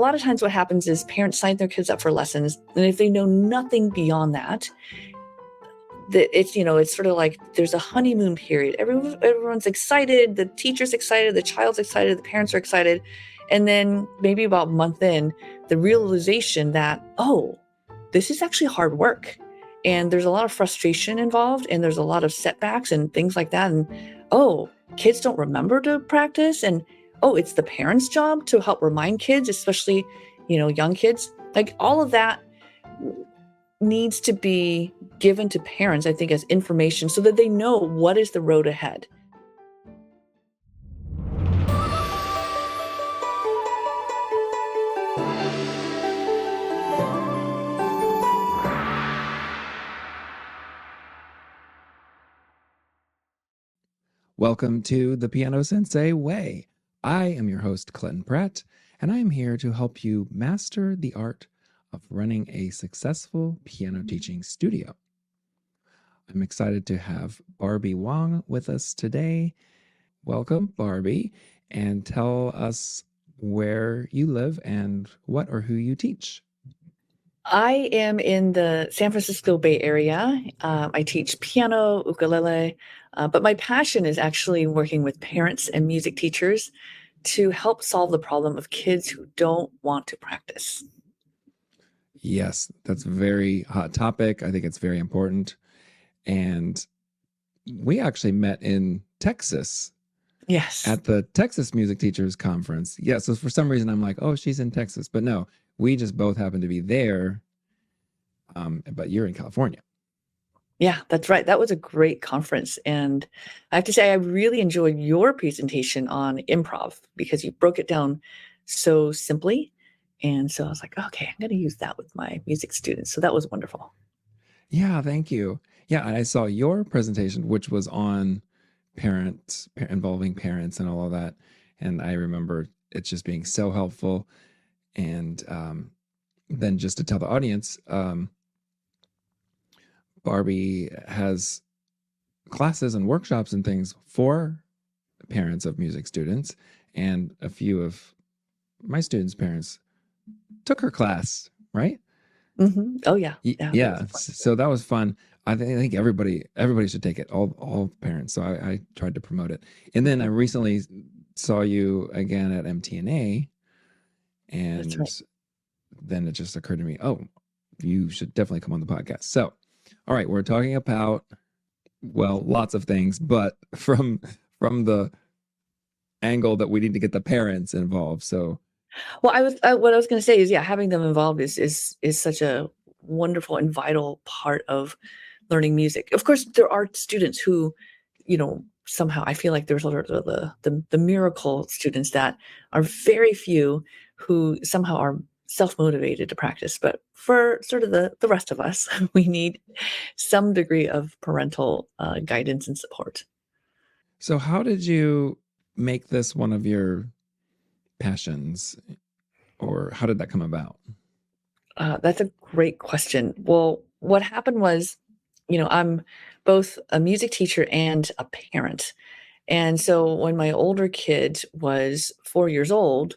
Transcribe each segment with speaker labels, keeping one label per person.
Speaker 1: lot of times what happens is parents sign their kids up for lessons, and if they know nothing beyond that, it's sort of like there's a honeymoon period. Everyone's excited, the teacher's excited, the child's excited, the parents are excited, and then maybe about a month in, the realization that, oh, this is actually hard work, and there's a lot of frustration involved, and there's a lot of setbacks and things like that, and oh, kids don't remember to practice, and oh, it's the parents' job to help remind kids, especially young kids. Like all of that needs to be given to parents, I think, as information so that they know what is the road ahead.
Speaker 2: Welcome to the Piano Sensei Way. I am your host, Clinton Pratt, and I am here to help you master the art of running a successful piano teaching studio. I'm excited to have Barbie Wong with us today. Welcome, Barbie, and tell us where you live and what or who you teach.
Speaker 1: I am in the San Francisco Bay Area. I teach piano, ukulele, but my passion is actually working with parents and music teachers to help solve the problem of kids who don't want to practice.
Speaker 2: Yes, that's a very hot topic. I think it's very important. And we actually met in Texas.
Speaker 1: Yes.
Speaker 2: At the Texas Music Teachers Conference. Yeah, so for some reason I'm like, oh, she's in Texas. But no, we just both happen to be there. But you're in California.
Speaker 1: Yeah, that's right. That was a great conference. And I have to say, I really enjoyed your presentation on improv because you broke it down so simply. And so I was like, okay, I'm going to use that with my music students. So that was wonderful.
Speaker 2: Yeah, thank you. Yeah, and I saw your presentation, which was on involving parents and all of that. And I remember it just being so helpful. And then just to tell the audience, Barbie has classes and workshops and things for parents of music students. And a few of my students' parents took her class, right?
Speaker 1: Mm-hmm. Oh, yeah.
Speaker 2: Yeah. So that was fun. I think everybody should take it, all parents. So I tried to promote it. And then I recently saw you again at MTNA, and
Speaker 1: right.
Speaker 2: Then it just occurred to me, oh, you should definitely come on the podcast. So, all right, we're talking about, well, lots of things, but from the angle that we need to get the parents involved. So,
Speaker 1: well, what I was going to say is, yeah, having them involved is such a wonderful and vital part of learning music. Of course, there are students who, somehow I feel like there's the miracle students that are very few who somehow are self-motivated to practice. But for sort of the rest of us, we need some degree of parental guidance and support.
Speaker 2: So how did you make this one of your passions, or how did that come about?
Speaker 1: That's a great question. Well, what happened was, I'm both a music teacher and a parent. And so when my older kid was 4 years old,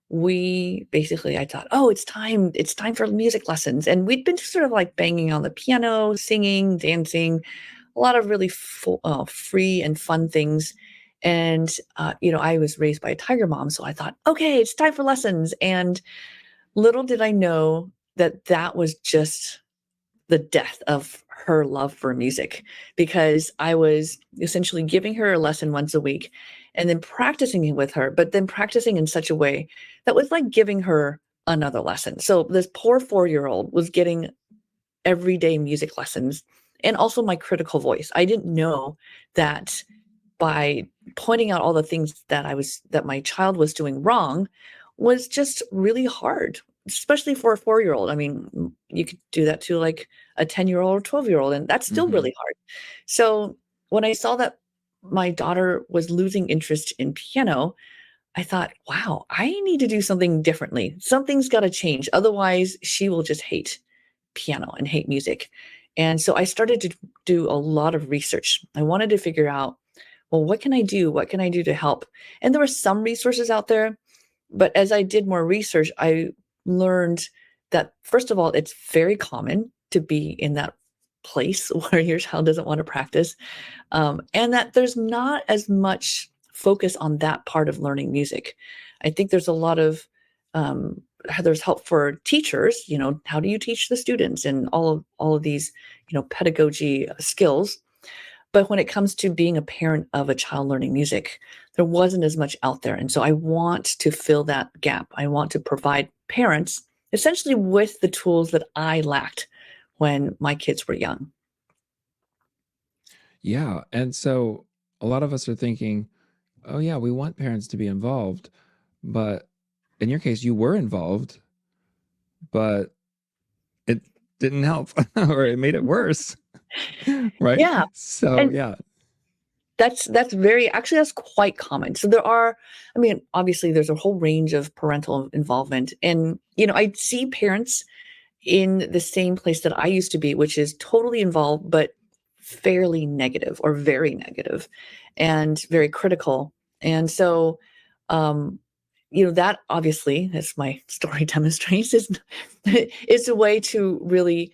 Speaker 1: I thought, oh, it's time for music lessons. And we'd been sort of like banging on the piano, singing, dancing, a lot of really free and fun things. And, I was raised by a tiger mom. So I thought, okay, it's time for lessons. And little did I know that was just the death of her love for music, because I was essentially giving her a lesson once a week and then practicing it with her, but then practicing in such a way that was like giving her another lesson. So this poor 4-year-old was getting everyday music lessons and also my critical voice. I didn't know that by pointing out all the things that my child was doing wrong was just really hard, especially for a 4-year-old. I mean, you could do that to like a 10-year-old or 12-year-old, and that's still really hard. So when I saw that my daughter was losing interest in piano, I thought, wow, I need to do something differently. Something's got to change. Otherwise, she will just hate piano and hate music. And so I started to do a lot of research. I wanted to figure out, well, what can I do? What can I do to help? And there were some resources out there, But as I did more research, I learned that, first of all, it's very common to be in that place where your child doesn't want to practice, and that there's not as much focus on that part of learning music. I think there's a lot of there's help for teachers. How do you teach the students and all of these pedagogy skills. But when it comes to being a parent of a child learning music, there wasn't as much out there. And so I want to fill that gap. I want to provide parents essentially with the tools that I lacked when my kids were young.
Speaker 2: Yeah. And so a lot of us are thinking, oh, yeah, we want parents to be involved. But in your case, you were involved, but it didn't help or it made it worse. Right.
Speaker 1: Yeah.
Speaker 2: So,
Speaker 1: And
Speaker 2: yeah.
Speaker 1: that's quite common. So there are, I mean, obviously there's a whole range of parental involvement. And, I see parents in the same place that I used to be, which is totally involved, but fairly negative or very negative and very critical. And so, um, that obviously, as my story demonstrates, is a way to really,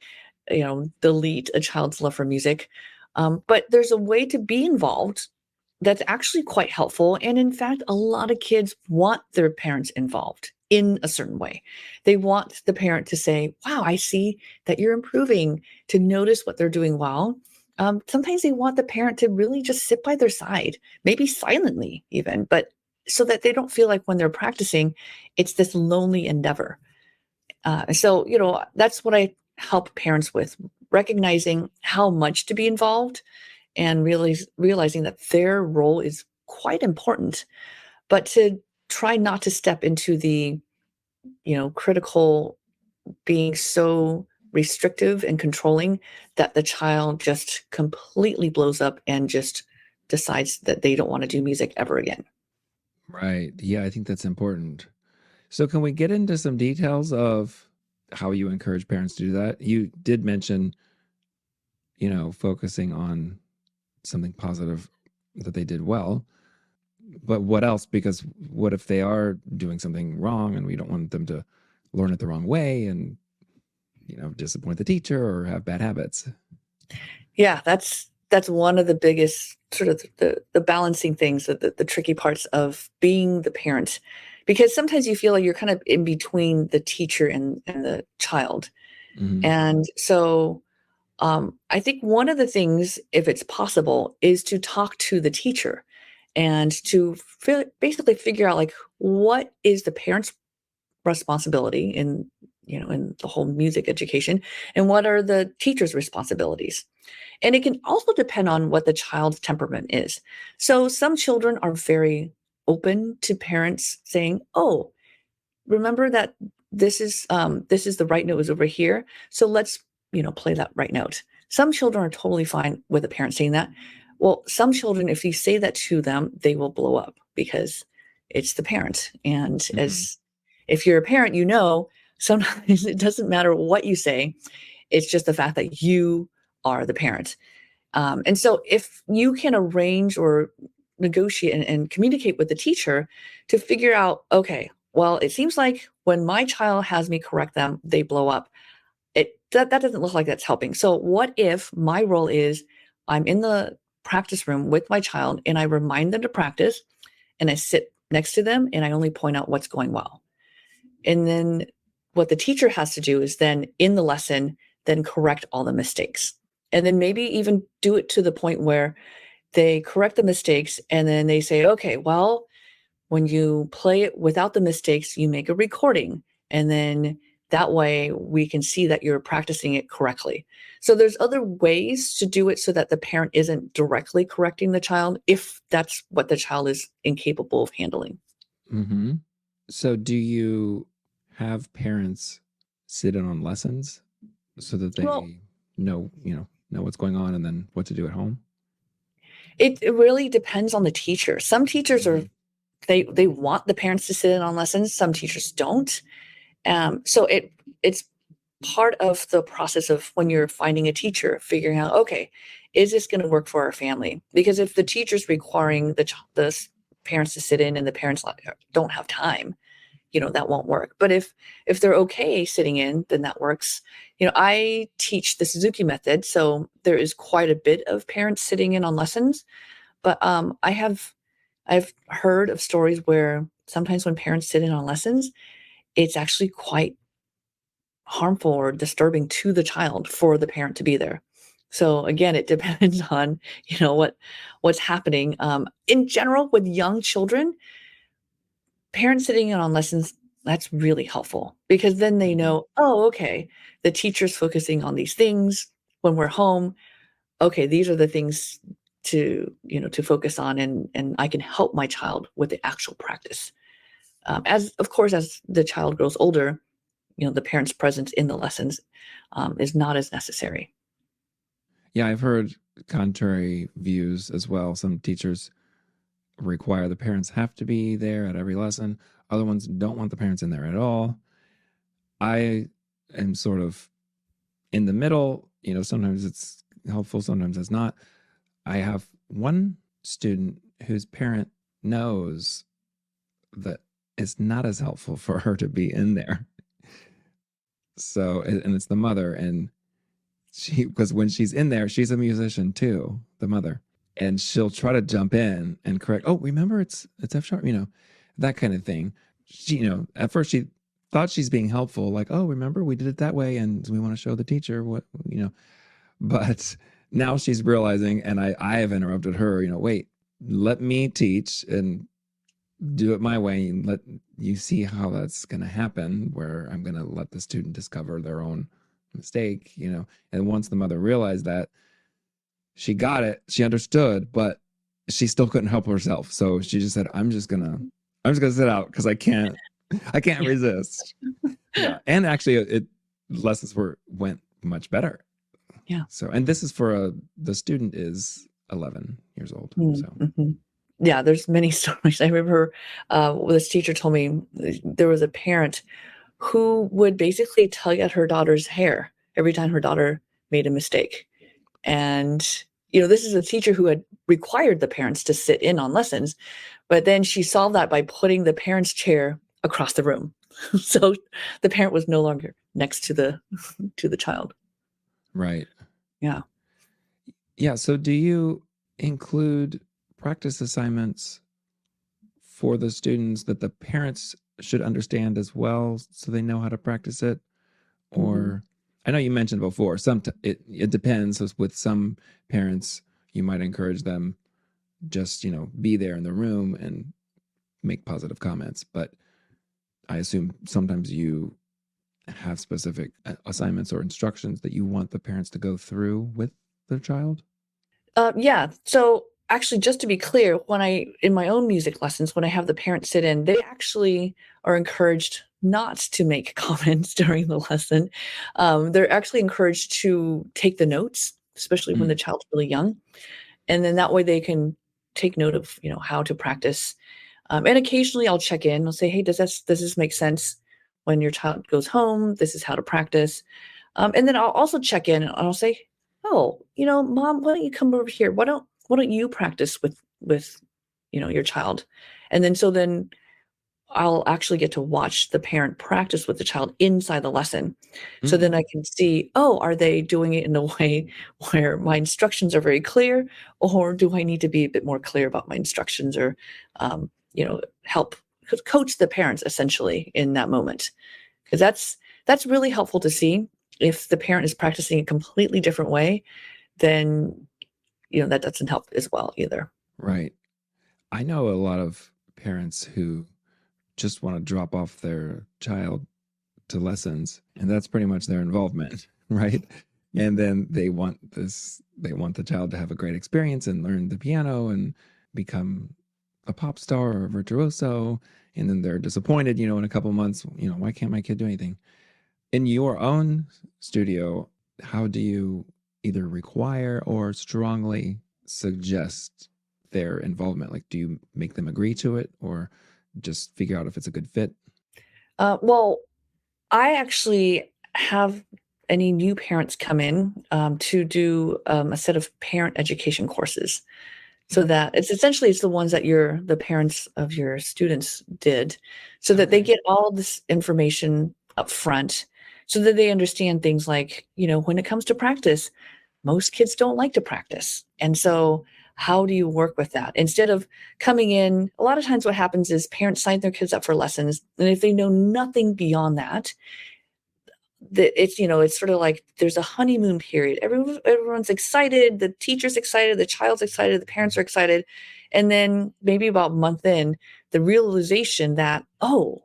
Speaker 1: delete a child's love for music. But there's a way to be involved that's actually quite helpful. And in fact, a lot of kids want their parents involved in a certain way. They want the parent to say, wow, I see that you're improving, to notice what they're doing well. Sometimes they want the parent to really just sit by their side, maybe silently even, but so that they don't feel like when they're practicing, it's this lonely endeavor. So, that's what I help parents with, recognizing how much to be involved and realizing that their role is quite important, but to try not to step into the, critical, being so restrictive and controlling that the child just completely blows up and just decides that they don't want to do music ever again.
Speaker 2: Right. Yeah, I think that's important. So, can we get into some details of how you encourage parents to do that? You did mention, focusing on something positive that they did well, but what else? Because what if they are doing something wrong and we don't want them to learn it the wrong way and, disappoint the teacher or have bad habits?
Speaker 1: Yeah, that's one of the biggest sort of the balancing things, the tricky parts of being the parent, because sometimes you feel like you're kind of in between the teacher and the child.
Speaker 2: Hmm.
Speaker 1: And so I think one of the things, if it's possible, is to talk to the teacher and to basically figure out, like, what is the parent's responsibility in the whole music education, and what are the teacher's responsibilities. And it can also depend on what the child's temperament is. So some children are very open to parents saying, "Oh, remember that this is the right note is over here. So let's, play that right note." Some children are totally fine with a parent saying that. Well, some children, if you say that to them, they will blow up because it's the parent. And
Speaker 2: Hmm.
Speaker 1: as if you're a parent, sometimes it doesn't matter what you say. It's just the fact that you are the parent. And so if you can arrange or negotiate and communicate with the teacher to figure out, okay, well, it seems like when my child has me correct them, they blow up. That doesn't look like that's helping. So what if my role is I'm in the practice room with my child and I remind them to practice and I sit next to them and I only point out what's going well. And then what the teacher has to do is then in the lesson, then correct all the mistakes. And then maybe even do it to the point where they correct the mistakes and then they say, okay, well, when you play it without the mistakes, you make a recording. And then that way we can see that you're practicing it correctly. So there's other ways to do it so that the parent isn't directly correcting the child if that's what the child is incapable of handling.
Speaker 2: Hmm. So, do you have parents sit in on lessons so that
Speaker 1: Well,
Speaker 2: they know what's going on and then what to do at home?
Speaker 1: it really depends on the teacher. Some teachers are
Speaker 2: Hmm.
Speaker 1: they want the parents to sit in on lessons. Some teachers don't. So it's part of the process of when you're finding a teacher, figuring out, okay, is this going to work for our family? Because if the teacher's requiring the parents to sit in and the parents don't have time, that won't work. But if they're okay sitting in, then that works. I teach the Suzuki method, so there is quite a bit of parents sitting in on lessons. But I've heard of stories where sometimes when parents sit in on lessons, it's actually quite harmful or disturbing to the child for the parent to be there. So again, it depends on what's happening. In general, with young children, parents sitting in on lessons, that's really helpful because then they know, oh, okay, the teacher's focusing on these things when we're home. Okay, these are the things to focus on, and I can help my child with the actual practice. As of course, as the child grows older, the parent's presence in the lessons is not as necessary.
Speaker 2: Yeah, I've heard contrary views as well. Some teachers require the parents have to be there at every lesson. Other ones don't want the parents in there at all. I am sort of in the middle. Sometimes it's helpful, sometimes it's not. I have one student whose parent knows that it's not as helpful for her to be in there. So, and it's the mother, and because when she's in there, she's a musician too, the mother, and she'll try to jump in and correct. Oh, remember it's F sharp, that kind of thing. She, at first she thought she's being helpful, like, oh, remember we did it that way, and we want to show the teacher what. But now she's realizing, and I have interrupted her. Wait, let me teach and do it my way, and let you see how that's going to happen. Where I'm going to let the student discover their own mistake. And once the mother realized that, she got it, she understood, but she still couldn't help herself. So she just said, I'm just gonna sit out because I can't resist. Yeah. And actually lessons went much better.
Speaker 1: Yeah.
Speaker 2: So, and this is for the student is 11 years old. So
Speaker 1: Mm-hmm. Yeah, there's many stories. I remember this teacher told me there was a parent who would basically tug at her daughter's hair every time her daughter made a mistake. And, this is a teacher who had required the parents to sit in on lessons, but then she solved that by putting the parent's chair across the room. So the parent was no longer next to the child.
Speaker 2: right.
Speaker 1: Yeah.
Speaker 2: Yeah. So do you include practice assignments for the students that the parents should understand as well so they know how to practice it?
Speaker 1: Mhm.
Speaker 2: Or I know you mentioned before, it depends. So with some parents, you might encourage them just, be there in the room and make positive comments. But I assume sometimes you have specific assignments or instructions that you want the parents to go through with their child.
Speaker 1: Yeah. So actually, just to be clear, in my own music lessons, when I have the parents sit in, they actually are encouraged not to make comments during the lesson. They're actually encouraged to take the notes, especially when the
Speaker 2: Mm,
Speaker 1: child's really young. And then that way they can take note of, how to practice. And occasionally I'll check in. I'll say, hey, does this make sense when your child goes home? This is how to practice. And then I'll also check in and I'll say, "Oh, mom, why don't you come over here? Why don't you practice with your child?" And then I'll actually get to watch the parent practice with the child inside the lesson. So then
Speaker 2: mm,
Speaker 1: I can see, oh, are they doing it in a way where my instructions are very clear, or do I need to be a bit more clear about my instructions or help coach the parents essentially in that moment? Because that's really helpful to see. If the parent is practicing a completely different way, then that doesn't help as well either.
Speaker 2: right. I know a lot of parents who just want to drop off their child to lessons, and that's pretty much their involvement, right? And then they want the child to have a great experience and learn the piano and become a pop star or a virtuoso. And then they're disappointed, in a couple months, why can't my kid do anything? In your own studio, how do you either require or strongly suggest their involvement? Like, do you make them agree to it or just figure out if it's a good fit?
Speaker 1: Well, I actually have any new parents come in to do a set of parent education courses. so that it's essentially it's the ones that the parents of your students did, so that they
Speaker 2: Okay.
Speaker 1: get all this information up front, so that they understand things like, when it comes to practice, most kids don't like to practice. And so how do you work with that? Instead of coming in, a lot of times what happens is parents sign their kids up for lessons. And if they know nothing beyond that, it's sort of like there's a honeymoon period. Everyone's excited, the teacher's excited, the child's excited, the parents are excited, and then maybe about a month in, the realization that, oh,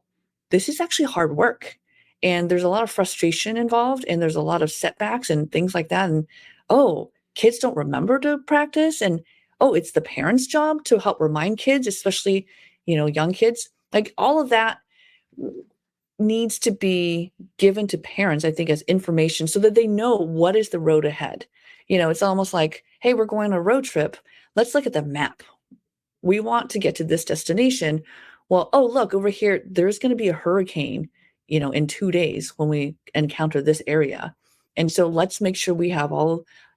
Speaker 1: this is actually hard work, and there's a lot of frustration involved, and there's a lot of setbacks and things like that, and oh, kids don't remember to practice, and oh, it's the parents' job to help remind kids, especially young kids, like all of that needs to be given to parents, I think, as information so that they know what is the road ahead. It's almost like, hey, we're going on a road trip. Let's look at the map. We want to get to this destination. Well, oh, look over here, there's going to be a hurricane, in 2 days when we encounter this area. And so let's make sure we have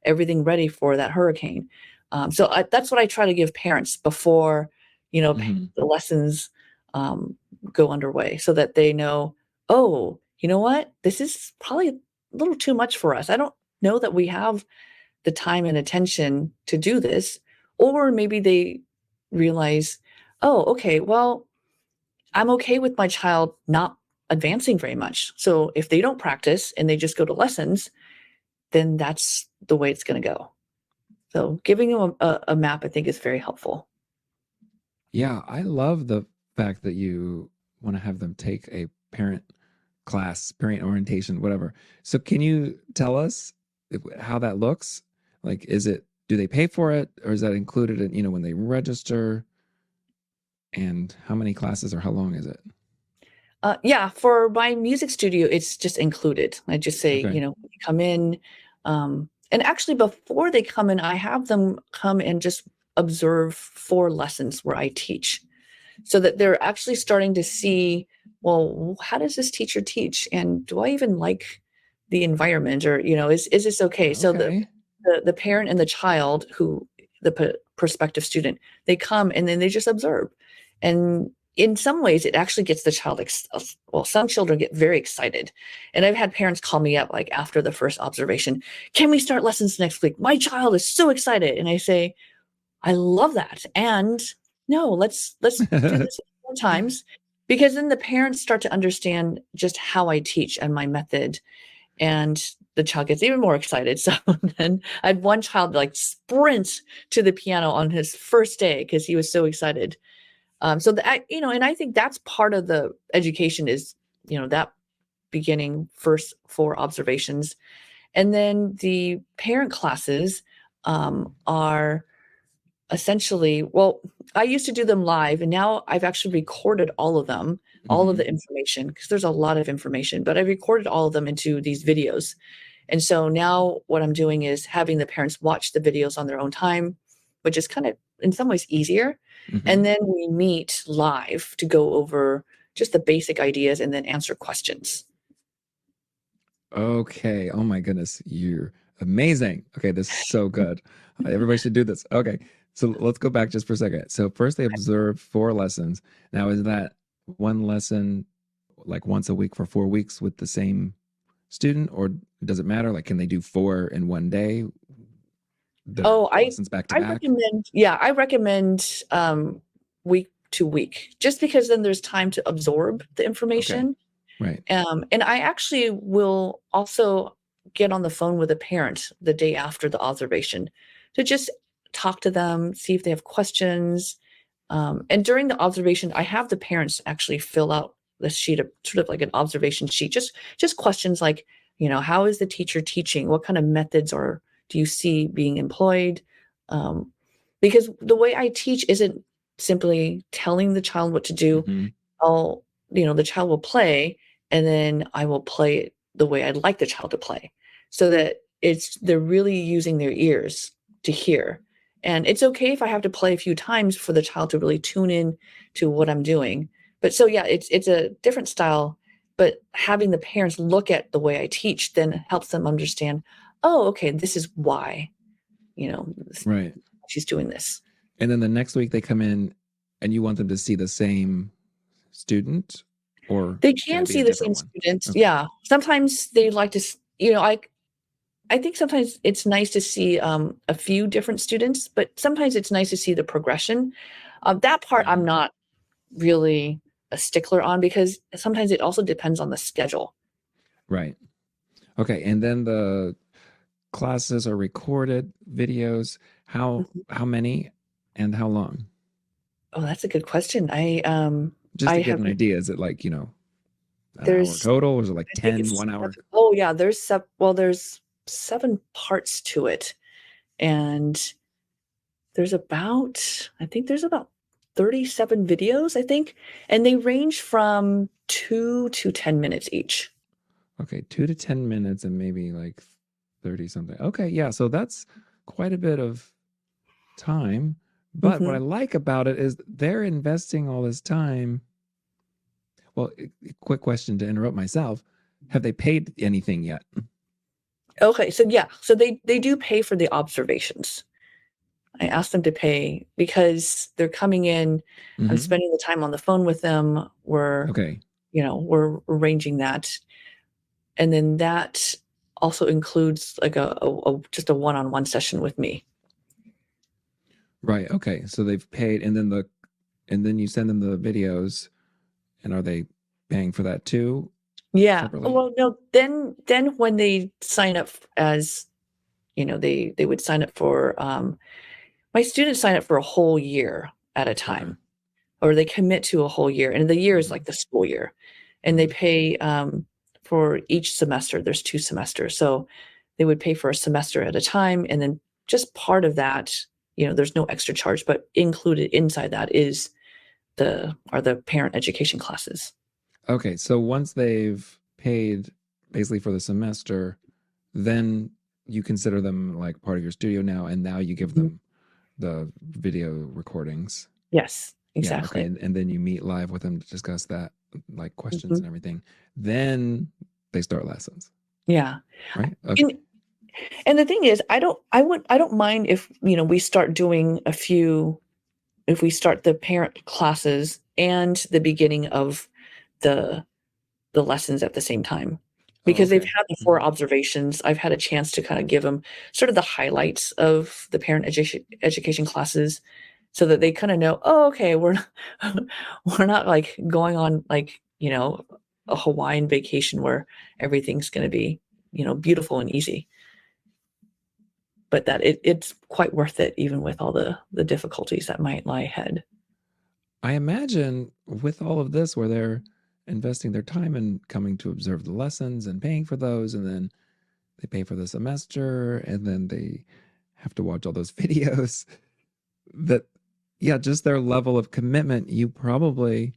Speaker 1: everything ready for that hurricane. That's what I try to give parents before,
Speaker 2: Hmm.
Speaker 1: the lessons um, go underway so that they know, oh, you know what? This is probably a little too much for us. I don't know that we have the time and attention to do this. Or maybe they realize, oh, okay, well, I'm okay with my child not advancing very much. So if they don't practice and they just go to lessons, then that's the way it's going to go. So giving them a map, I think, is very helpful.
Speaker 2: Yeah, I love the fact that you want to have them take a parent class, parent orientation, whatever. So can you tell us how that looks? Like, do they pay for it, or is that included in, when they register? And how many classes or how long is it?
Speaker 1: Yeah, for my music studio, it's just included. I just say,
Speaker 2: Okay.
Speaker 1: come in. And actually, before they come in, I have them come and just observe 4 lessons where I teach so that they're actually starting to see, well, how does this teacher teach? And do I even like the environment? Or, is this okay? So
Speaker 2: Okay.
Speaker 1: the parent and the child the prospective student, they come and then they just observe. And in some ways, it actually gets the child, well, some children get very excited. And I've had parents call me up like after the first observation, can we start lessons next week? My child is so excited. And I say, I love that. And no, let's do this more times because then the parents start to understand just how I teach and my method, and the child gets even more excited. So then I had one child like sprint to the piano on his first day because he was so excited. So that and I think that's part of the education is that beginning first 4 observations, and then the parent classes are essentially, well, I used to do them live, and now I've actually recorded all of them, all of
Speaker 2: Hmm.
Speaker 1: the information, because there's a lot of information, but I recorded all of them into these videos. And so now what I'm doing is having the parents watch the videos on their own time, which is kind of in some ways easier.
Speaker 2: Hmm.
Speaker 1: And then we meet live to go over just the basic ideas and then answer questions.
Speaker 2: Okay. Oh my goodness. You're amazing. Okay. This is so good. Everybody should do this. Okay. So let's go back just for a second. So first they observe 4 lessons. Now, is that one lesson like once a week for 4 weeks with the same student, or does it matter? Like, can they do 4 in one day, the
Speaker 1: Oh,
Speaker 2: lessons back to
Speaker 1: I
Speaker 2: back?
Speaker 1: recommend, yeah, I recommend week to week, just because then there's time to absorb the
Speaker 2: Okay.
Speaker 1: information.
Speaker 2: Right.
Speaker 1: And I actually will also get on the phone with a parent the day after the observation to just talk to them, see if they have questions. And during the observation, I have the parents actually fill out the sheet of sort of like an observation sheet, just questions like, how is the teacher teaching? What kind of methods or do you see being employed? Um, because the way I teach isn't simply telling the child what to do.
Speaker 2: Hmm.
Speaker 1: I'll, the child will play, and then I will play it the way I'd like the child to play, so that they're really using their ears to hear. And it's okay if I have to play a few times for the child to really tune in to what I'm doing. But so yeah, it's a different style, but having the parents look at the way I teach then helps them understand, oh, okay, this is why, you know,
Speaker 2: Right.
Speaker 1: she's doing this.
Speaker 2: And then the next week they come in and you want them to see the same student, or
Speaker 1: They
Speaker 2: can
Speaker 1: can
Speaker 2: it be
Speaker 1: see
Speaker 2: a
Speaker 1: the
Speaker 2: different
Speaker 1: same
Speaker 2: one?
Speaker 1: students.
Speaker 2: Okay.
Speaker 1: Yeah. Sometimes they like to, I think sometimes it's nice to see a few different students, but sometimes it's nice to see the progression. That part I'm
Speaker 2: Mhm.
Speaker 1: not really a stickler on because sometimes it also depends on the schedule.
Speaker 2: Right. Okay. And then the classes are recorded videos.
Speaker 1: Mhm.
Speaker 2: How many and how long?
Speaker 1: Oh, that's a good question.
Speaker 2: Just
Speaker 1: I
Speaker 2: to get
Speaker 1: have
Speaker 2: an idea, is it like, an hour
Speaker 1: there's
Speaker 2: total, or is it like
Speaker 1: I think
Speaker 2: 10,
Speaker 1: it's
Speaker 2: 1 hour?
Speaker 1: oh yeah, there's 7 parts to it, and I think there's about 37 videos, I think, and they range from 2 to 10 minutes each.
Speaker 2: Okay, 2 to 10 minutes and maybe like 30 something. Okay, yeah, so that's quite a bit of time. But what I
Speaker 1: Mhm.
Speaker 2: like about it is they're investing all this time. Well, quick question to interrupt myself. Have they paid anything yet?
Speaker 1: Okay, so yeah, so they do pay for the observations. I asked them to pay because they're coming in, I'm
Speaker 2: Hmm.
Speaker 1: spending the time on the phone with them,
Speaker 2: Okay,
Speaker 1: we're arranging that, and then that also includes like a just a one-on-one session with me.
Speaker 2: right. Okay, so they've paid, and then you send them the videos, and are they paying for that too
Speaker 1: Yeah.
Speaker 2: separately?
Speaker 1: Well, no, then when they sign up as, they would sign up for, my students sign up for a whole year at a
Speaker 2: Okay.
Speaker 1: time, or they commit to a whole year, and the year is
Speaker 2: Hmm.
Speaker 1: like the school year, and they
Speaker 2: Hmm.
Speaker 1: pay, for each semester. There's 2 semesters, so they would pay for a semester at a time, and then just part of that, there's no extra charge, but included inside that are the parent education classes.
Speaker 2: Okay, so once they've paid basically for the semester, then you consider them like part of your studio now, and now you give
Speaker 1: Mhm.
Speaker 2: them the video recordings.
Speaker 1: Yes,
Speaker 2: Yeah, okay,
Speaker 1: exactly.
Speaker 2: and then you meet live with them to discuss that, like questions
Speaker 1: Mhm.
Speaker 2: and everything. Then they start lessons,
Speaker 1: Yeah.
Speaker 2: right? Okay.
Speaker 1: And and the thing is, I don't mind if, we start doing a few if we start the parent classes and the beginning of the the lessons at the same time.
Speaker 2: Oh,
Speaker 1: Because they've
Speaker 2: okay.
Speaker 1: had the 4
Speaker 2: Hmm.
Speaker 1: observations, I've had a chance to kinda give them sort of the highlights of the parent education classes so that they kinda know, "Oh, okay, we're not we're not, like, going on, like, a Hawaiian vacation where everything's gonna be, beautiful and easy." But that it's quite worth it even with all the difficulties that might lie ahead.
Speaker 2: I imagine with all of this, where they're investing their time and coming to observe the lessons and paying for those, and then they pay for the semester, and then they have to watch all those videos. That, yeah, just their level of commitment, you probably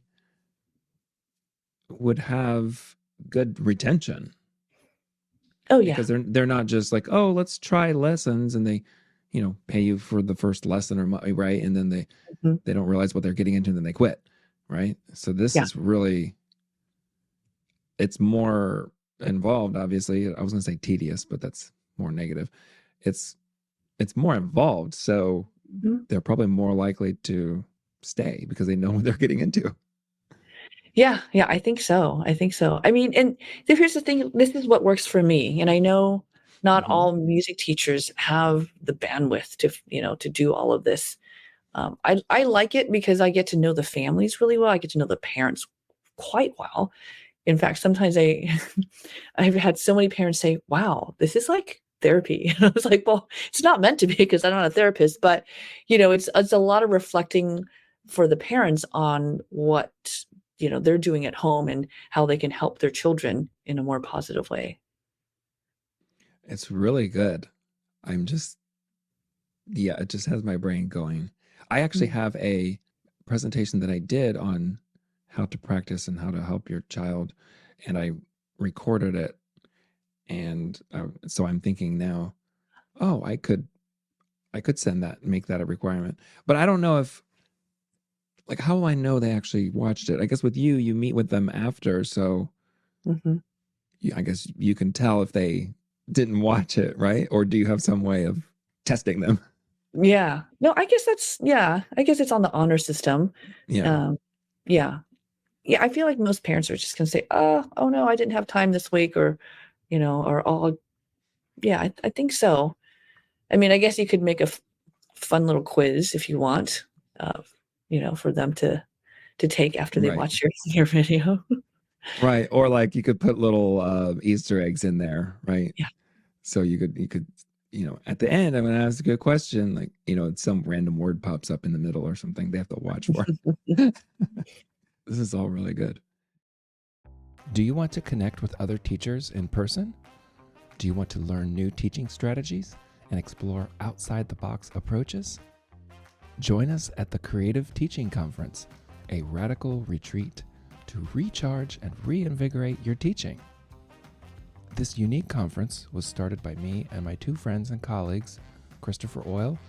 Speaker 2: would have good retention,
Speaker 1: Oh, yeah.
Speaker 2: because they're not just like, oh, let's try lessons, and they, pay you for the first lesson, or right, and then
Speaker 1: Mhm.
Speaker 2: they don't realize what they're getting into, and then they quit, right? So this
Speaker 1: Yeah.
Speaker 2: is really, it's more involved. Obviously, I was going to say tedious, but that's more negative. It's it's more involved, so
Speaker 1: Mhm.
Speaker 2: they're probably more likely to stay because they know what they're getting into.
Speaker 1: Yeah, yeah, I think so, I think so. I mean, and here's the thing, this is what works for me, and I know not
Speaker 2: Hmm.
Speaker 1: all music teachers have the bandwidth to do all of this. I like it because I get to know the families really well, I get to know the parents quite well. In fact, sometimes I've had so many parents say, "Wow, this is like therapy." And I was like, "Well, it's not meant to be because I'm not a therapist, but, it's a lot of reflecting for the parents on what, they're doing at home and how they can help their children in a more positive way."
Speaker 2: It's really good. I'm just, yeah, it just has my brain going. I actually
Speaker 1: Mm.
Speaker 2: have a presentation that I did on how to practice and how to help your child, and I recorded it. And so I'm thinking now, oh, I could send that, make that a requirement. But I don't know if, like, how will I know they actually watched it? I guess with you, you meet with them after, so
Speaker 1: Mhm.
Speaker 2: I guess you can tell if they didn't watch it, right? Or do you have some way of testing them?
Speaker 1: Yeah. No, I guess that's yeah, I guess it's on the honor system.
Speaker 2: Yeah.
Speaker 1: Um, yeah. Yeah, I feel like most parents are just gonna say, oh no, I didn't have time this week," or, or, "Oh" yeah, I think so. I mean, I guess you could make a fun little quiz if you want, uh, for them to take after they
Speaker 2: Right.
Speaker 1: watch your video.
Speaker 2: Right. Or like you could put little Easter eggs in there, right?
Speaker 1: Yeah.
Speaker 2: So you could, at the end, I'm going to ask a good question. Like, some random word pops up in the middle or something they have to watch for. This is all really good. Do you want to connect with other teachers in person? Do you want to learn new teaching strategies and explore outside the box approaches? Join us at the Creative Teaching Conference, a radical retreat to recharge and reinvigorate your teaching. This unique conference was started by me and my two friends and colleagues, Christopher Oil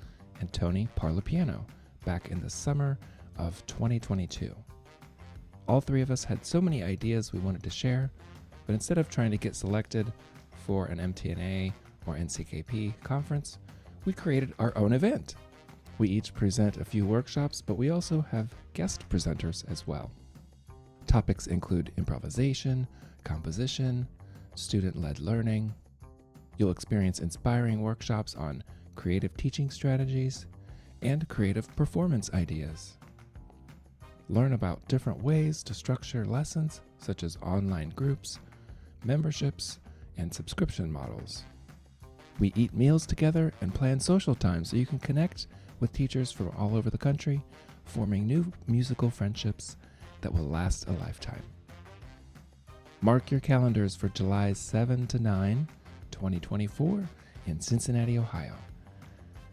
Speaker 2: and Tony Parlapiano, back in the summer of 2022. All three of us had so many ideas we wanted to share, but instead of trying to get selected for an MTNA or NCKP conference, we created our own event. We each present a few workshops, but we also have guest presenters as well. Topics include improvisation, composition, student-led learning. You'll experience inspiring workshops on creative teaching strategies and creative performance ideas. Learn about different ways to structure lessons, such as online groups, memberships, and subscription models. We eat meals together and plan social time so you can connect with teachers from all over the country, forming new musical friendships that will last a lifetime. Mark your calendars for July 7 to 9, 2024 in Cincinnati, Ohio.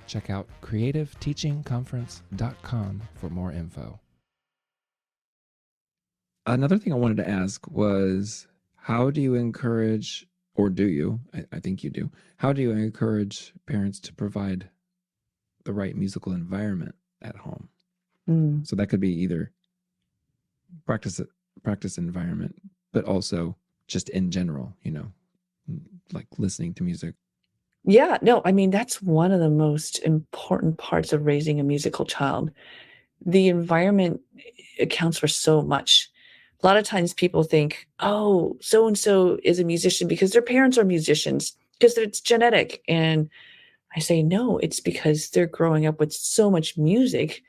Speaker 2: Check out creativeteachingconference.com for more info. Another thing I wanted to ask was, how do you encourage, or do you, I think you do, how do you encourage parents to provide the right musical environment at home?
Speaker 1: Mm.
Speaker 2: So that could be either practice environment, but also just in general, like listening to music.
Speaker 1: Yeah, no, I mean, that's one of the most important parts of raising a musical child. The environment accounts for so much. A lot of times people think, "Oh, so and so is a musician because their parents are musicians, because it's genetic." And I say, "No, it's because they're growing up with so much music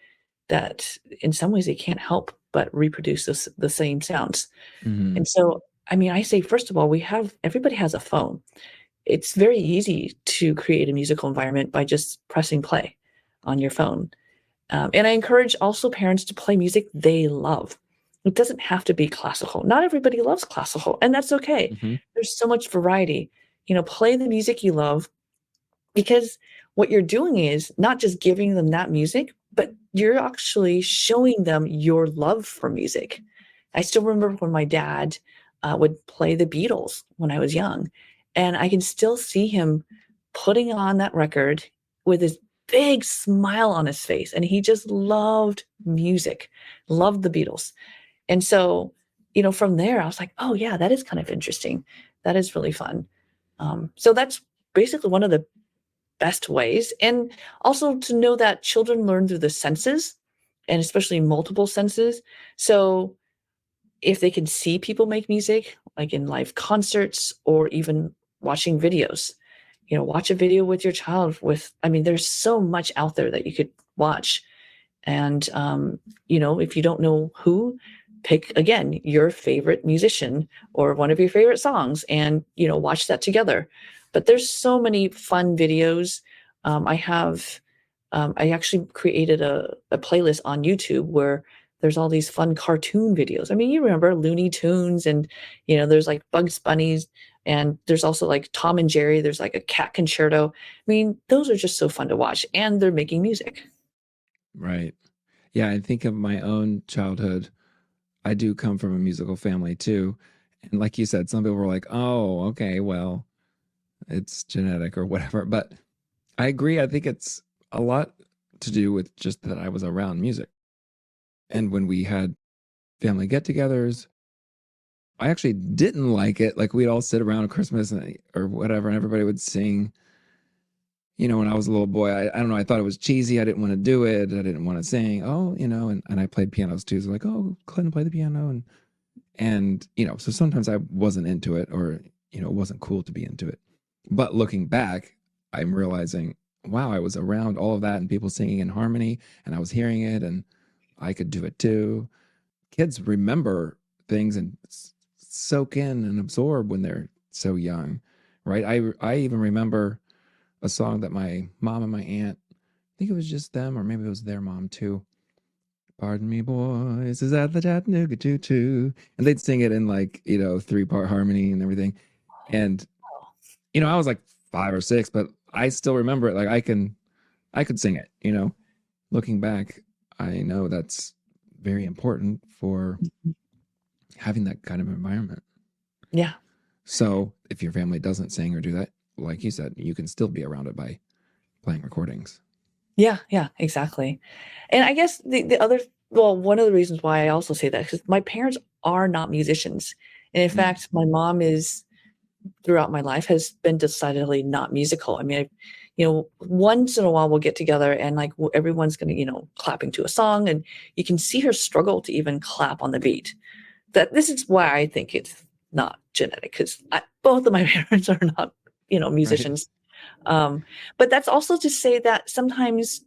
Speaker 1: that in some ways they can't help but reproduce the same sounds."
Speaker 2: Mm-hmm.
Speaker 1: And so, I mean, I say, first of all, everybody has a phone. It's very easy to create a musical environment by just pressing play on your phone. And I encourage also parents to play music they love. It doesn't have to be classical. Not everybody loves classical, and that's okay.
Speaker 2: Mm-hmm.
Speaker 1: There's so much variety. Play the music you love, because what you're doing is not just giving them that music, but you're actually showing them your love for music. I still remember when my dad would play the Beatles when I was young, and I can still see him putting on that record with his big smile on his face, and he just loved music, loved the Beatles. And so, from there, I was like, oh, yeah, that is kind of interesting. That is really fun. So that's basically one of the best ways. And also to know that children learn through the senses, and especially multiple senses. So if they can see people make music, like in live concerts or even watching videos, watch a video with your child I mean, there's so much out there that you could watch. And, if you don't know who, pick again your favorite musician or one of your favorite songs and, watch that together. But there's so many fun videos. I actually created a playlist on YouTube where there's all these fun cartoon videos. I mean, you remember Looney Tunes and, there's like Bugs Bunnies and there's also like Tom and Jerry. There's like a cat concerto. I mean, those are just so fun to watch and they're making music.
Speaker 2: Right. Yeah, I think of my own childhood. I do come from a musical family too. And like you said, some people were like, oh, okay, well, it's genetic or whatever. But I agree. I think it's a lot to do with just that I was around music. And when we had family get togethers, I actually didn't like it. Like we'd all sit around at Christmas or whatever, and everybody would sing. when I was a little boy, I don't know, I thought it was cheesy. I didn't want to do it. I didn't want to sing. Oh, and I played pianos too. So like, oh, Clinton play the piano. And, so sometimes I wasn't into it, or, it wasn't cool to be into it. But looking back, I'm realizing, wow, I was around all of that and people singing in harmony, and I was hearing it, and I could do it too. Kids remember things and soak in and absorb when they're so young, right? I even remember a song that my mom and my aunt, I think it was just them, or maybe it was their mom too. Pardon me, boys, is that the Chattanooga Choo Choo? And they'd sing it in like, 3-part harmony and everything. And, I was like 5 or 6, but I still remember it. Like I could sing it. Looking back, I know that's very important for having that kind of environment.
Speaker 1: Yeah.
Speaker 2: So if your family doesn't sing or do that, like you said, you can still be around it by playing recordings.
Speaker 1: Yeah, yeah, exactly. And I guess the other well, one of the reasons why I also say that, because my parents are not musicians. And in
Speaker 2: Mm.
Speaker 1: fact, my mom is throughout my life has been decidedly not musical. I mean, once in a while we'll get together and like everyone's going to, clapping to a song, and you can see her struggle to even clap on the beat. That this is why I think it's not genetic, because both of my parents are not,
Speaker 2: Right.
Speaker 1: musicians. But that's also to say that sometimes,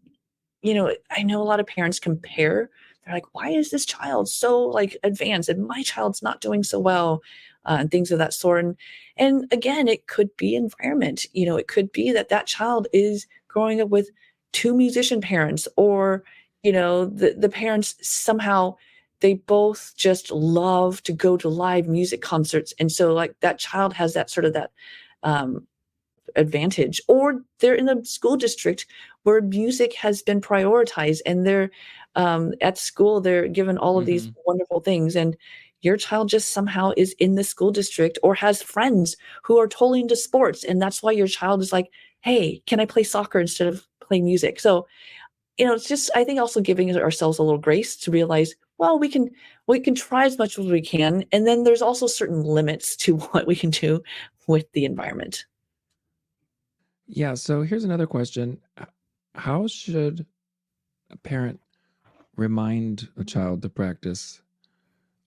Speaker 1: I know a lot of parents compare. They're like, why is this child so like advanced and my child's not doing so well, and things of that sort. And again, it could be environment. It could be that that child is growing up with two musician parents, or the parents somehow they both just love to go to live music concerts, and so like that child has that sort of that um, advantage, or they're in a school district where music has been prioritized, and they're at school they're given all of these
Speaker 2: Mm-hmm.
Speaker 1: wonderful things, and your child just somehow is in the school district or has friends who are totally into sports, and that's why your child is like, hey, can I play soccer instead of playing music? So it's just, I think, also giving ourselves a little grace to realize, well, we can try as much as we can, and then there's also certain limits to what we can do with the environment.
Speaker 2: Yeah. So here's another question. How should a parent remind a child to practice,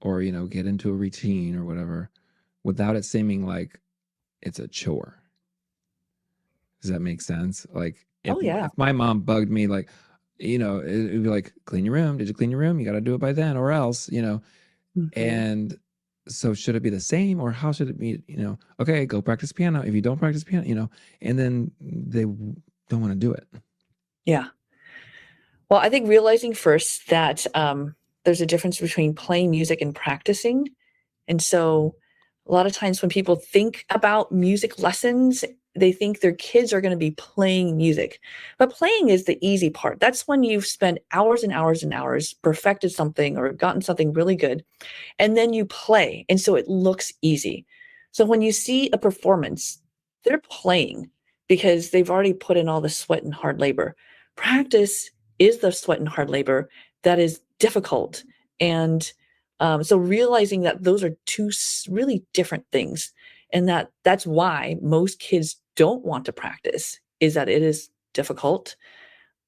Speaker 2: or, get into a routine or whatever, without it seeming like it's a chore? Does that make sense? Like
Speaker 1: Oh yeah.
Speaker 2: if my mom bugged me, like, it'd be like, clean your room. Did you clean your room? You got to do it by then, or else.
Speaker 1: Mhm.
Speaker 2: And so should it be the same, or how should it be? Okay, go practice piano. If you don't practice piano, and then they don't want to do it.
Speaker 1: Yeah. Well, I think realizing first that there's a difference between playing music and practicing. And so a lot of times when people think about music lessons, they think their kids are going to be playing music. But playing is the easy part. That's when you've spent hours and hours and hours, perfected something or gotten something really good, and then you play. And so it looks easy. So when you see a performance, they're playing because they've already put in all the sweat and hard labor. Practice is the sweat and hard labor that is difficult. And so realizing that those are two really different things, and that's why most kids don't want to practice, is that it is difficult.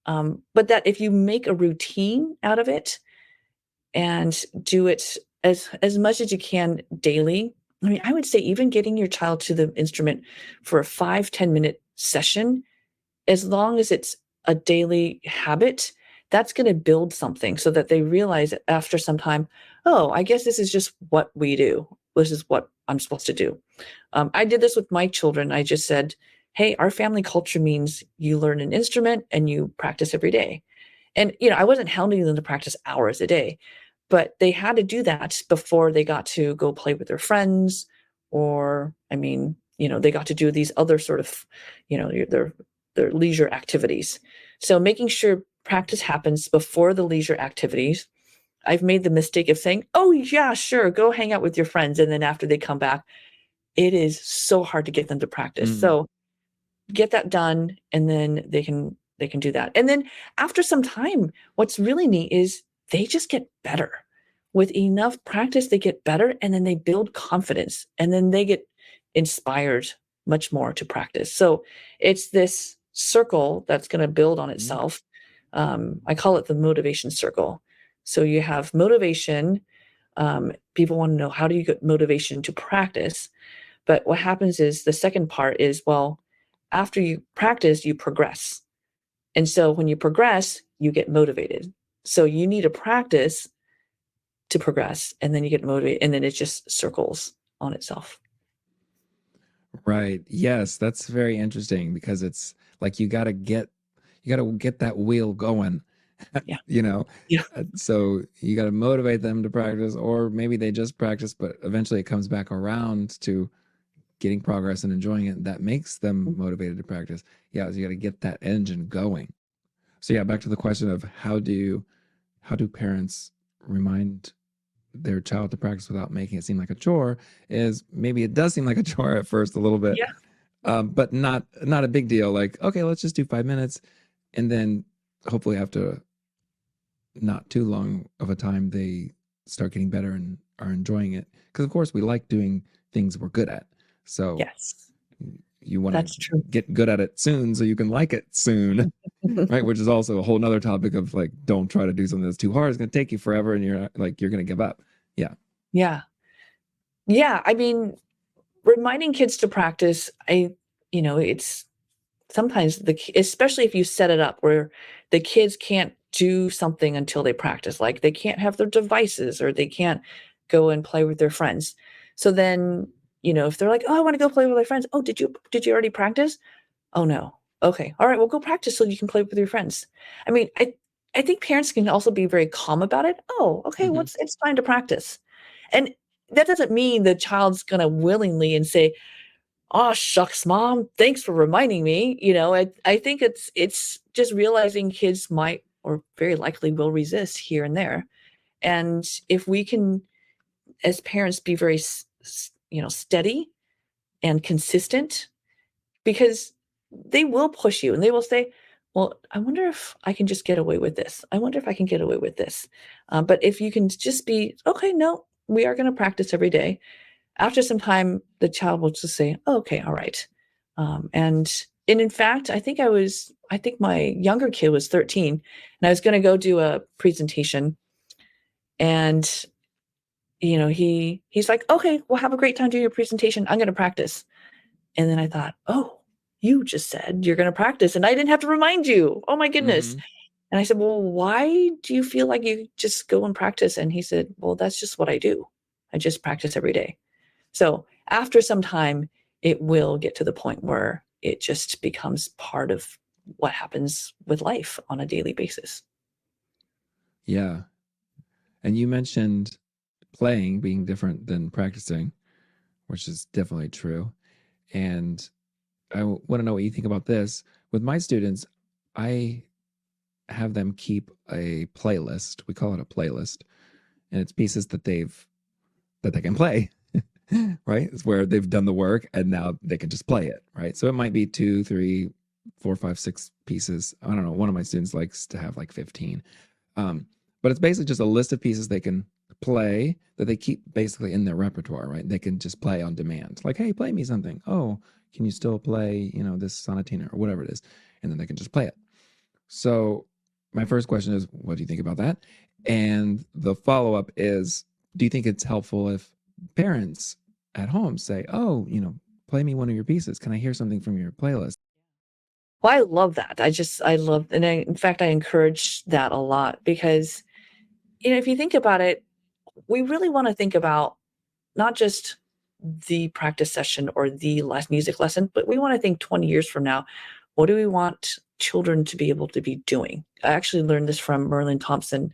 Speaker 1: But that if you make a routine out of it, and do it as much as you can daily. I mean, I would say even getting your child to the instrument for a 5-10 minute session, as long as it's a daily habit, that's going to build something so that they realize after some time, oh, I guess this is just what we do. This is what I'm supposed to do. I did this with my children. I just said, hey, our family culture means you learn an instrument and you practice every day. And, I wasn't hounding them to practice hours a day, but they had to do that before they got to go play with their friends, or, I mean, they got to do these other sort of, their leisure activities. So making sure practice happens before the leisure activities. I've made the mistake of saying, oh, yeah, sure, go hang out with your friends. And then after they come back, it is so hard to get them to practice.
Speaker 2: Mm.
Speaker 1: So get that done, and then they can do that. And then after some time, what's really neat is they just get better. With enough practice, they get better, and then they build confidence, and then they get inspired much more to practice. So it's this circle that's going to build on
Speaker 2: Mhm.
Speaker 1: itself. I call it the motivation circle. So you have motivation. People want to know, how do you get motivation to practice? But what happens is, the second part is, well, after you practice, you progress. And so when you progress, you get motivated. So you need to practice to progress, and then you get motivated, and then it just circles on itself.
Speaker 2: Right. Yes, that's very interesting because it's like you got to get that wheel going,
Speaker 1: Yeah.
Speaker 2: you know.
Speaker 1: Yeah.
Speaker 2: So you got to motivate them to practice, or maybe they just practice, but eventually it comes back around to getting progress and enjoying it. That makes them motivated to practice. Yeah, so you got to get that engine going. So yeah, back to the question of how do parents remind their child to practice without making it seem like a chore, is maybe it does seem like a chore at first a little bit,
Speaker 1: Yeah.
Speaker 2: but not a big deal. Like, okay, let's just do 5 minutes, and then hopefully after not too long of a time, they start getting better and are enjoying it. Because of course, we like doing things we're good at. So
Speaker 1: Yes.
Speaker 2: you want to
Speaker 1: That's true.
Speaker 2: get good at it soon so you can like it soon, right? Which is also a whole nother topic of like, don't try to do something that's too hard. It's going to take you forever, and you're going to give up. Yeah.
Speaker 1: Yeah. Yeah. I mean, reminding kids to practice, it's sometimes especially if you set it up where the kids can't do something until they practice, like they can't have their devices, or they can't go and play with their friends. So then, if they're like, oh, I want to go play with my friends. Oh, did you already practice? Oh no. Okay. All right. Well, go practice so you can play with your friends. I mean, I think parents can also be very calm about it. Oh, okay.
Speaker 2: Hmm.
Speaker 1: It's time to practice. And that doesn't mean the child's going to willingly and say, "Oh, shucks, mom, thanks for reminding me." I think it's just realizing kids might, or very likely will, resist here and there. And if we can, as parents, be very steady and consistent, because they will push you and they will say, well, I wonder if I can just get away with this. I wonder if I can get away with this. But if you can just be, okay, no, we are going to practice every day. After some time, the child will just say, oh, okay, all right. And in fact, I think my younger kid was 13, and I was going to go do a presentation. And, he's like, okay, well, have a great time doing your presentation. I'm going to practice. And then I thought, "Oh, you just said you're gonna practice, and I didn't have to remind you. Oh my goodness."
Speaker 2: Hmm.
Speaker 1: And I said, "Well, why do you feel like you just go and practice?" And he said, "Well, that's just what I do. I just practice every day." So, after some time, it will get to the point where it just becomes part of what happens with life on a daily basis.
Speaker 2: Yeah. And you mentioned playing being different than practicing, which is definitely true. And I want to know what you think about this. With my students, I have them keep a playlist. We call it a playlist, and it's pieces that they can play, right? It's where they've done the work and now they can just play it, right? So it might be two, three, four, five, six pieces. I don't know. One of my students likes to have like 15. Um, but it's basically just a list of pieces they can play that they keep basically in their repertoire, right? They can just play on demand. Like, hey, play me something. Oh, can you still play, this sonatina or whatever it is? And then they can just play it. So my first question is, what do you think about that? And the follow up is, do you think it's helpful if parents at home say, oh, play me one of your pieces? Can I hear something from your playlist?
Speaker 1: Well, I love that. I love, and in fact, I encourage that a lot, because, if you think about it, we really want to think about not just the practice session or the last music lesson, but we want to think 20 years from now, what do we want children to be able to be doing? I actually learned this from Merlin Thompson.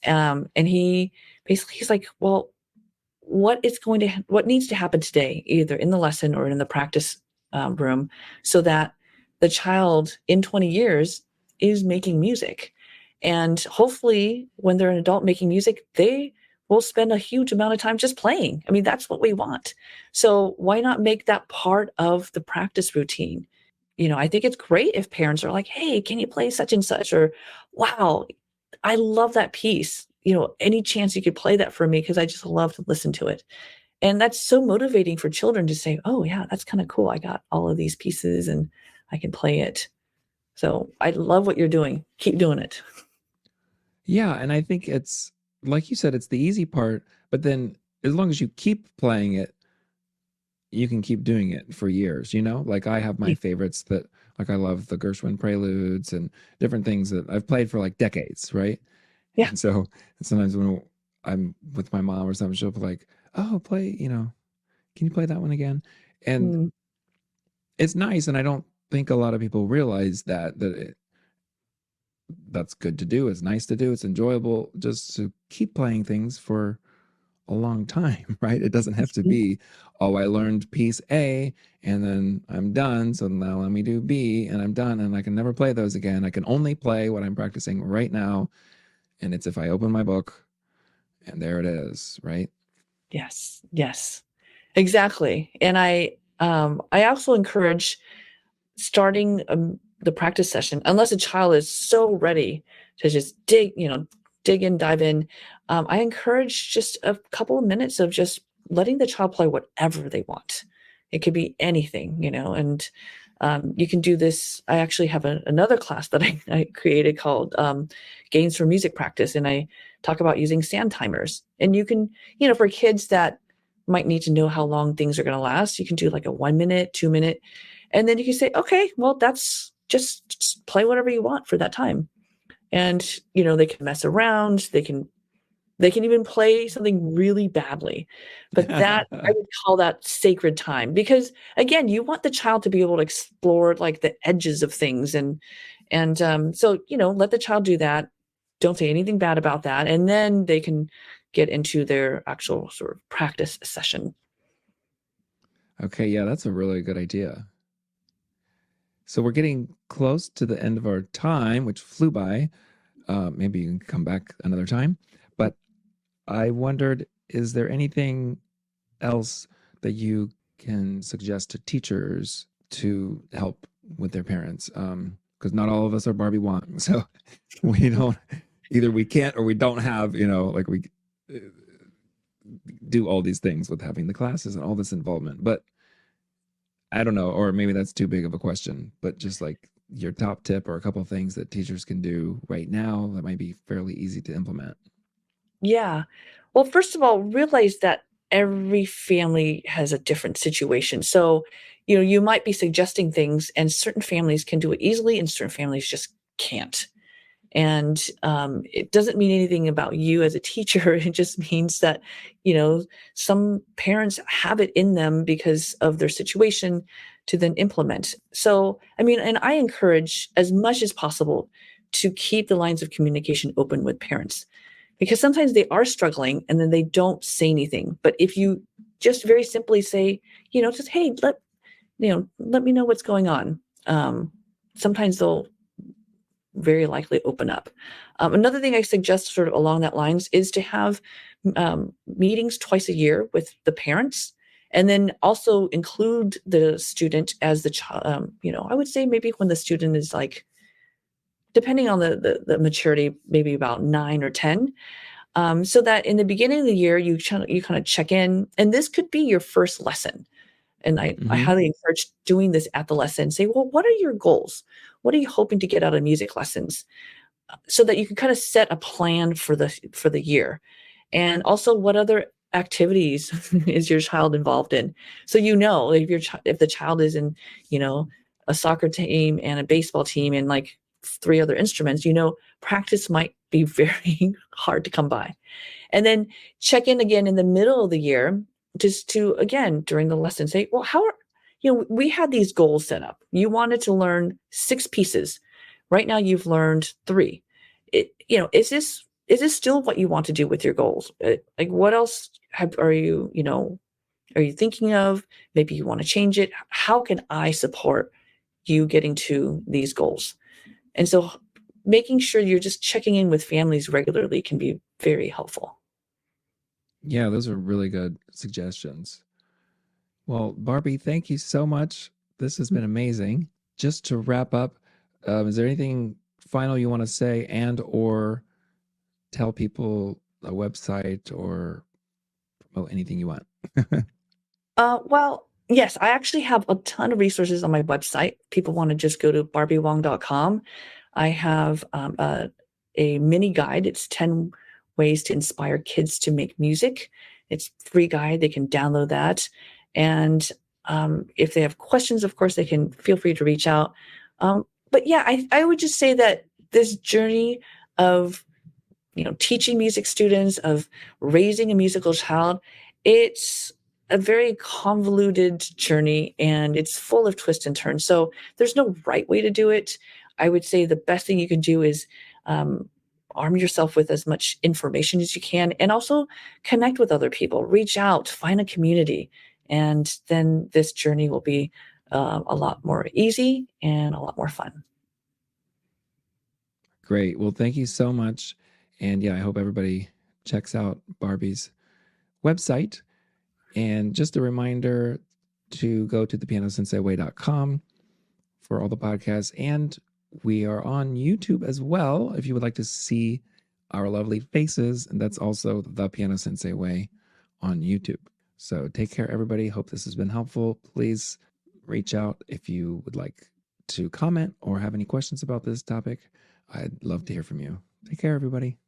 Speaker 1: And he's like, well, what needs to happen today, either in the lesson or in the practice room, so that the child in 20 years is making music. And hopefully when they're an adult making music, they will spend a huge amount of time just playing. I mean, that's what we want. So why not make that part of the practice routine? I think it's great if parents are like, hey, can you play such and such? Or, wow, I love that piece. Any chance you could play that for me, because I just love to listen to it. And that's so motivating for children to say, oh, yeah, that's kind of cool. I got all of these pieces and I can play it. So I love what you're doing. Keep doing it.
Speaker 2: Yeah, and I think it's like you said, it's the easy part, but then as long as you keep playing it, you can keep doing it for years, you know? Like I have my favorites that like I love the Gershwin preludes and different things that I've played for like decades, right?
Speaker 1: Yeah.
Speaker 2: And so sometimes when I'm with my mom or something, she'll be like, "Oh, play, can you play that one again?" And
Speaker 1: Mm,
Speaker 2: it's nice, and I don't think a lot of people realize that's good to do. It's nice to do. It's enjoyable just to keep playing things for a long time, right? It doesn't have to
Speaker 1: mhm.
Speaker 2: be, oh, I learned piece A and then I'm done. So now let me do B and I'm done and I can never play those again. I can only play what I'm practicing right now. And it's if I open my book and there it is, right?
Speaker 1: Yes. Yes. Exactly. And I also encourage starting the practice session, unless a child is so ready to just dig in, dive in. I encourage just a couple of minutes of just letting the child play whatever they want. It could be anything, and you can do this. I actually have another class that I created called Games for Music Practice, and I talk about using sand timers. And you can, for kids that might need to know how long things are going to last, you can do like a 1 minute, 2 minute, and then you can say, okay, well, that's just play whatever you want for that time. And, they can mess around. They can even play something really badly. But that I would call that sacred time because again, you want the child to be able to explore like the edges of things and let the child do that. Don't say anything bad about that. And then they can get into their actual sort of practice session.
Speaker 2: Okay, yeah, that's a really good idea. So we're getting close to the end of our time, which flew by. Maybe you can come back another time. But I wondered, is there anything else that you can suggest to teachers to help with their parents? Because not all of us are Barbie Wong, so we don't either we can't or we don't have like we uh, do all these things with having the classes and all this involvement. But I don't know, or maybe that's too big of a question. But just like your top tip or a couple of things that teachers can do right now that might be fairly easy to implement.
Speaker 1: Yeah. Well, first of all, realize that every family has a different situation. So, you might be suggesting things, and certain families can do it easily, and certain families just can't. And it doesn't mean anything about you as a teacher. It just means that, you know, some parents have it in them because of their situation to then implement. So, I mean, and I encourage as much as possible to keep the lines of communication open with parents because sometimes they are struggling and then they don't say anything. But if you just very simply say, just hey, let me know what's going on. Sometimes they'll very likely open up. Another thing I suggest, sort of along that lines, is to have meetings twice a year with the parents, and then also include the student as the child. I would say maybe when the student is like, depending on the maturity, maybe about 9 or 10, so that in the beginning of the year you kind of check in, and this could be your first lesson. And I
Speaker 2: Mm-hmm.
Speaker 1: highly encourage doing this at the lesson. Say, well, what are your goals? What are you hoping to get out of music lessons? So that you can kind of set a plan for the year. And also, what other activities is your child involved in? So if if the child is in, you know, a soccer team and a baseball team and like three other instruments, practice might be very hard to come by. And then check in again in the middle of the year, just to again during the lesson say, well, we had these goals set up. You wanted to learn 6 pieces. Right now you've learned 3. Is this still what you want to do with your goals? Like what else are you thinking of? Maybe you want to change it. How can I support you getting to these goals? And so making sure you're just checking in with families regularly can be very helpful.
Speaker 2: Yeah, those are really good suggestions. Well, Barbie, thank you so much. This has been amazing. Just to wrap up, is there anything final you want to say and or tell people a website or promote anything you want?
Speaker 1: Well, Yes, I actually have a ton of resources on my website. People want to just go to barbiewong.com. I have a mini guide. It's 10 ways to inspire kids to make music. It's a free guide. They can download that. And if they have questions, of course, they can feel free to reach out. But yeah, I would just say that this journey of teaching music students, of raising a musical child, it's a very convoluted journey and it's full of twists and turns. So there's no right way to do it. I would say the best thing you can do is um, arm yourself with as much information as you can, and also connect with other people, reach out, find a community, and then this journey will be a lot more easy and a lot more fun.
Speaker 2: Great. Well, thank you so much. And yeah, I hope everybody checks out Barbie's website. And just a reminder to go to thepianosenseiway.com for all the podcasts. And we are on YouTube as well if you would like to see our lovely faces. And that's also The Piano Sensei Way on YouTube. So take care, everybody. Hope this has been helpful. Please reach out if you would like to comment or have any questions about this topic. I'd love to hear from you. Take care, everybody.